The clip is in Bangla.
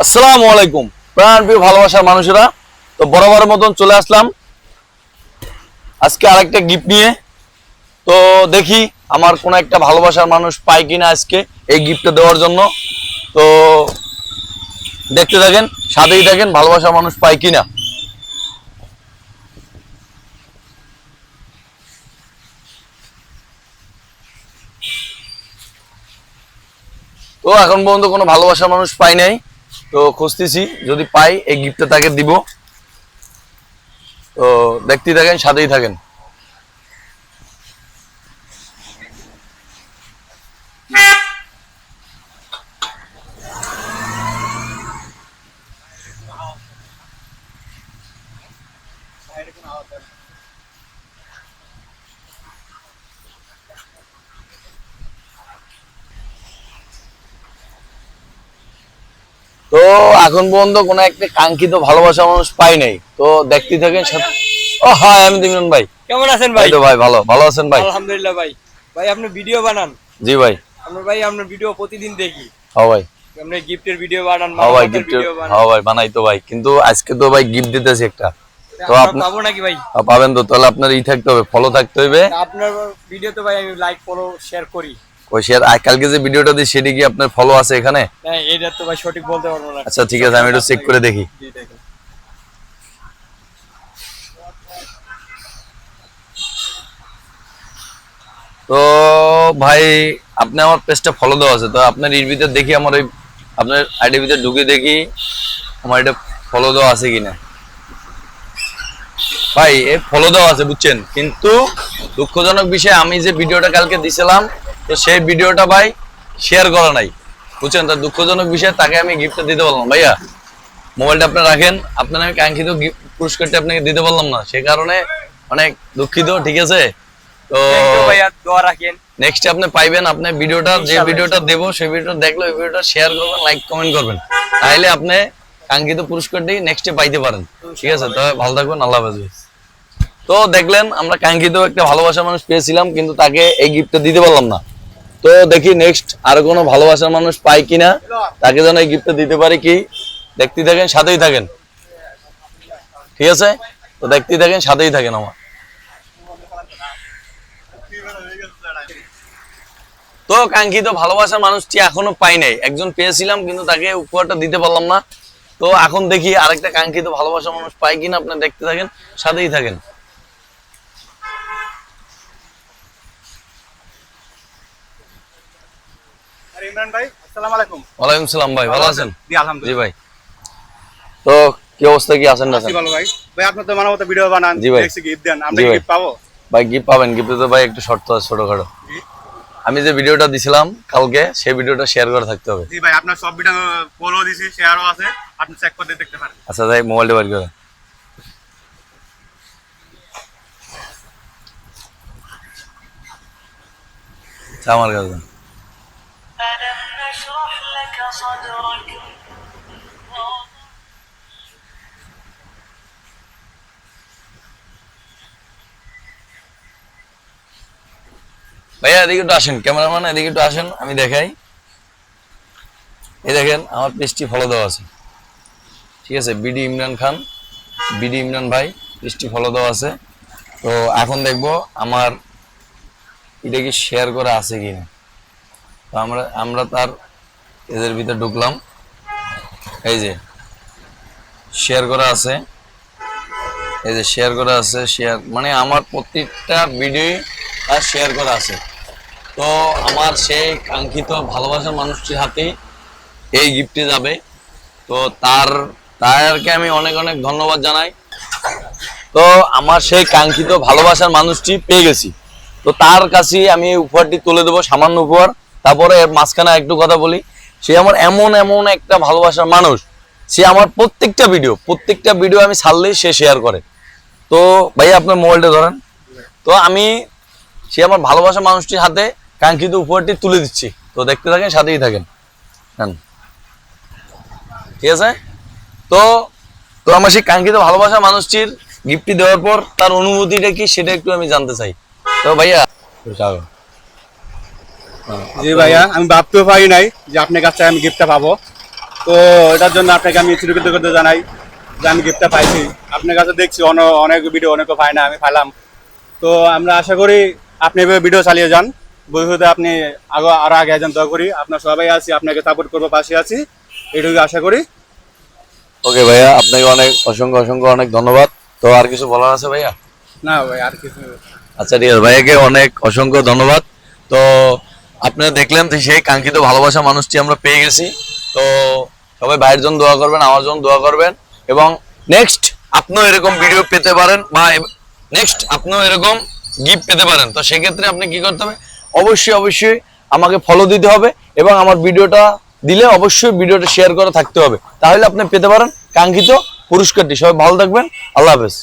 আসসালামু আলাইকুম প্রাণ প্রিয় ভালোবাসার মানুষেরা। তো বরাবরের মতন চলে আসলাম আজকে আরেকটা গিফট নিয়ে। তো দেখি আমার কোন একটা ভালোবাসার মানুষ পাই কিনা আজকে এই গিফটটা দেওয়ার জন্য। তো দেখতে থাকেন, সাথেই থাকেন, ভালোবাসার মানুষ পাই কিনা। তো এখন পর্যন্ত কোনো ভালোবাসার মানুষ পাই নাই, তো খুঁজতেছি, যদি পাই এই গিফটটা তাকে দিব। তো দেখতেই থাকেন, সাথেই থাকেন। তো এখন পর্যন্ত কোনো একটা কাঙ্ক্ষিত ভালোবাসা মানুষ পাই নাই, তো দেখতে থাকেন। ও হ্যাঁ, আমি দিমন ভাই। কেমন আছেন ভাই? তো ভাই ভালো ভালো আছেন ভাই? আলহামদুলিল্লাহ ভাই। ভাই আপনি ভিডিও বানান? জি ভাই। আপনার ভিডিও প্রতিদিন দেখি। হ্যাঁ ভাই। আপনি গিফটের ভিডিও বানান, হ্যাঁ ভাই, মামাদের গিফট। ভিডিও বানান। হ্যাঁ ভাই, বানাই তো ভাই, কিন্তু আজকে তো ভাই গিফট দিতেছি একটা। তো আমরা আপনি পাবো নাকি ভাই? পাবেন তো, তাহলে আপনার থাকতে হবে, ফলো থাকতে হবে। আপনার ভিডিও তো ভাই আমি লাইক ফলো শেয়ার করি। ওই শেয়ার কালকে যে ভিডিওটা দিই সেটি কি আপনার ফলো আছে এখানে? না এটা তো ভাই সঠিক বলতে পারবো না। আচ্ছা ঠিক আছে, আমি একটু চেক করে দেখি। জি, দেখেন। তো ভাই, আপনি আমার পেজটা ফলো দেওয়া আছে, তো আপনার এর ভিতরে দেখি, আমার ওই আপনার আইডির ভিতরে ঢুকে দেখি আমার এটা ফলো দেওয়া আছে কিনা। ভাই এ ফলো দেওয়া আছে বুঝছেন, কিন্তু দুঃখজনক বিষয়, আমি যে ভিডিওটা কালকে দিছিলাম তো সেই ভিডিওটা ভাই শেয়ার করা নাই বুঝছেন। তো দুঃখজনক বিষয়, তাকে আমি গিফটটা দিতে পারলাম। ভাইয়া মোবাইলটা আপনি রাখেন, আপনার আমি কাঙ্ক্ষিত পুরস্কারটা আপনাকে দিতে পারলাম না, সে কারণে অনেক দুঃখিত। ঠিক আছে, তো Thank you ভাইয়া, দোয়া রাখেন। নেক্সট আপনি পাইবেন। আপনি ভিডিওটা যে ইনশাআল্লাহ, ভিডিওটা দেবো সেই ভিডিওটা দেখলে ওই ভিডিওটা শেয়ার করবেন, লাইক কমেন্ট করবেন, তাহলে আপনি কাঙ্ক্ষিত পুরস্কারটি নেক্সটে পাইতে পারেন। ঠিক আছে, তবে ভালো থাকবেন, আল্লাহ হাফেজ। তো দেখলেন, আমরা কাঙ্ক্ষিত একটা ভালোবাসার মানুষ পেয়েছিলাম, কিন্তু তাকে এই গিফটটা দিতে পারলাম না। তো দেখি নেক্সট আরো কোনো ভালোবাসার মানুষ পাই কিনা, তাকে যেন এই গিফটটা দিতে পারি। কি দেখতে থাকেন, সাথেই থাকেন। ঠিক আছে, তো দেখতেই থাকেন, সাথেই থাকেন আমার। তো কাঙ্ক্ষিত ভালোবাসার মানুষটি এখনো পাই নাই, একজন পেয়েছিলাম কিন্তু তাকে উপহারটা দিতে পারলাম না। তো এখন দেখি আরেকটা কাঙ্ক্ষিত ভালোবাসার মানুষ পাই কিনা, আপনি দেখতে থাকেন, সাথেই থাকেন। ইমরান ভাই, আসসালামু আলাইকুম। ওয়ালাইকুম সালাম ভাই, ভালো আছেন? জি আলহামদুলিল্লাহ। জি ভাই। তো কি অবস্থা, কি আছেন না? আছি ভালো ভাই। ভাই আপনি তো মানবতা ভিডিও বানান, জি ভাই। দেখছি গিফট দেন, আমরা জি ভাই। গিফট পাবো? ভাই গিফট পাবেন, গিফটে তো ভাই একটু শর্ত আছে ছোটখাটো। আমি যে ভিডিওটা দিছিলাম কালকে সেই ভিডিওটা শেয়ার করে থাকতে হবে। জি ভাই, আপনার সব ভিডিও ফলো দিছি, শেয়ারও আছে, আপনি চেক করে দেখতে পারেন। আচ্ছা যাই, মোবাইলটা বের করে আমার কাছে। ভাইয়া এদিকে একটু আসেন, ক্যামেরাম্যান এদিকে একটু আসেন, আমি দেখাই। এই দেখেন আমার পেজটি ফলো দেওয়া আছে। ঠিক আছে, বিডি ইমরান খান, বিডি ইমরান ভাই, পেজটি ফলো দেওয়া আছে। তো এখন দেখবো আমার এটা কি শেয়ার করা আছে কিনা। তো আমরা তার এদের ভিতরে ঢুকলাম, এই যে শেয়ার করা আছে, এই যে শেয়ার করা আছে, শেয়ার মানে আমার প্রত্যেকটা ভিডিও আর শেয়ার করা আছে। তো আমার সেই কাঙ্ক্ষিত ভালোবাসার মানুষটির হাতেই এই গিফটটি যাবে। তো তারকে আমি অনেক অনেক ধন্যবাদ জানাই। তো আমার সেই কাঙ্ক্ষিত ভালোবাসার মানুষটি পেয়ে গেছি, তো তার কাছে আমি এই উপহারটি তুলে দেবো, সামান্য উপহার। তারপরে এর মাঝখানে একটু কথা বলি, সে আমার এমন এমন একটা ভালোবাসার মানুষ, সে আমার প্রত্যেকটা ভিডিও আমি ছাড়লেই সে শেয়ার করে। তো ভাইয়া আপনার মোবাইলটা ধরেন, তো আমি সে আমার ভালোবাসার মানুষটির হাতে কাঙ্ক্ষিত উপহারটি তুলে দিচ্ছি। তো দেখতে থাকেন, সাথেই থাকেন। হ্যাঁ ঠিক আছে। তো তো আমার সেই কাঙ্ক্ষিত ভালোবাসার মানুষটির গিফটটি দেওয়ার পর তার অনুভূতিটা কি সেটা একটু আমি জানতে চাই। তো ভাইয়া জি ভাইয়া, আমি ভাবতেও পারি নাই যে আপনার কাছে আমি গিফটটা পাবো। তো এটার জন্য আপনাকে আমি কৃতজ্ঞতা জানাই যে আমি গিফটটা পাইছি। আপনার কাছে দেখছি অনেক ভিডিও অনেকে পায় না, আমি পাইলাম। তো আমরা আশা করি আপনি এভাবে ভিডিও চালিয়ে যান, ভবিষ্যতে আপনি আরো আগে যান। দয়া করি আপনার সবাই আছি, আপনাকে সাপোর্ট করবো, পাশে আছি, এটুকু আশা করি। ওকে ভাইয়া, আপনাকে অসংখ্য অনেক ধন্যবাদ। তো আর কিছু বলার আছে ভাইয়া? না ভাই, আর কিছু। আচ্ছা ঠিক আছে, ভাইয়াকে অসংখ্য ধন্যবাদ। তো আপনারা দেখলেন তো সেই কাঙ্ক্ষিত ভালোবাসা মানুষটি আমরা পেয়ে গেছি। তো সবাই ভাইয়ের জন্য দোয়া করবেন, আমার জন্য দোয়া করবেন, এবং নেক্সট আপনিও এরকম ভিডিও পেতে পারেন বা নেক্সট আপনিও এরকম গিফট পেতে পারেন। তো সেক্ষেত্রে আপনি কি করতে হবে, অবশ্যই আমাকে ফলো দিতে হবে, এবং আমার ভিডিওটা দিলে অবশ্যই ভিডিওটা শেয়ার করে থাকতে হবে, তাহলে আপনি পেতে পারেন কাঙ্ক্ষিত পুরস্কারটি। সবাই ভালো থাকবেন, আল্লাহ হাফেজ।